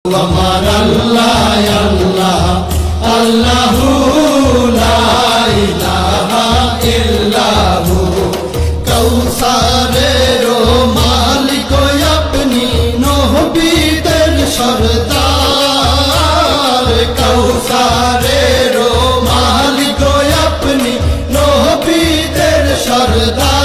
আমার আল্লাহ আল্লাহ আল্লাহু লা ইলাহা ইল্লাহু কৌসারের মালিক আপনি নবীদের সরদার কৌসারের মালিক আপনি নবীদের সরদার